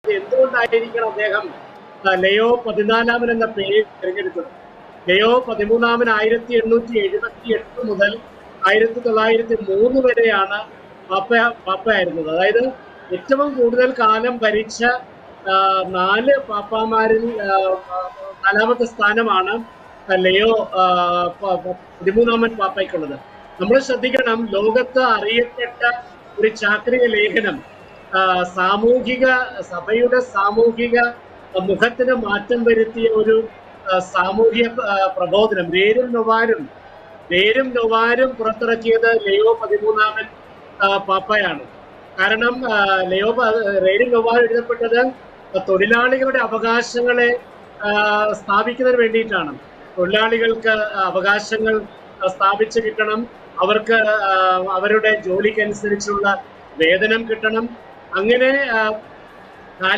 എന്തുകൊണ്ടായിരിക്കണം അദ്ദേഹം ലയോ 14 എന്ന പേര് തിരഞ്ഞെടുത്തത്? ലയോ 13 1878 മുതൽ 1903 വരെയാണ് പാപ്പയായിരുന്നത്. അതായത് ഏറ്റവും കൂടുതൽ കാലം ഭരിച്ച 4 പാപ്പാമാരിൽ 4ാമത്തെ സ്ഥാനമാണ് ലയോ 13 പാപ്പയ്ക്കുള്ളത്. നമ്മൾ ശ്രദ്ധിക്കണം, ലോകത്ത് അറിയപ്പെട്ട ഒരു ചാക്രിക ലേഖനം സഭയുടെ സാമൂഹിക മുഖത്തിന് മാറ്റം വരുത്തിയ ഒരു സാമൂഹ്യ പ്രബോധനം വേരും നൊവാരും പുറത്തിറക്കിയത് ലയോ 13 പാപ്പയാണ്. കാരണം വേരും നൊവാരും എഴുതപ്പെട്ടത് തൊഴിലാളികളുടെ അവകാശങ്ങളെ സ്ഥാപിക്കുന്നതിന് വേണ്ടിയിട്ടാണ്. തൊഴിലാളികൾക്ക് അവകാശങ്ങൾ സ്ഥാപിച്ചു കിട്ടണം, അവർക്ക് അവരുടെ ജോലിക്കനുസരിച്ചുള്ള വേതനം കിട്ടണം. അങ്ങനെ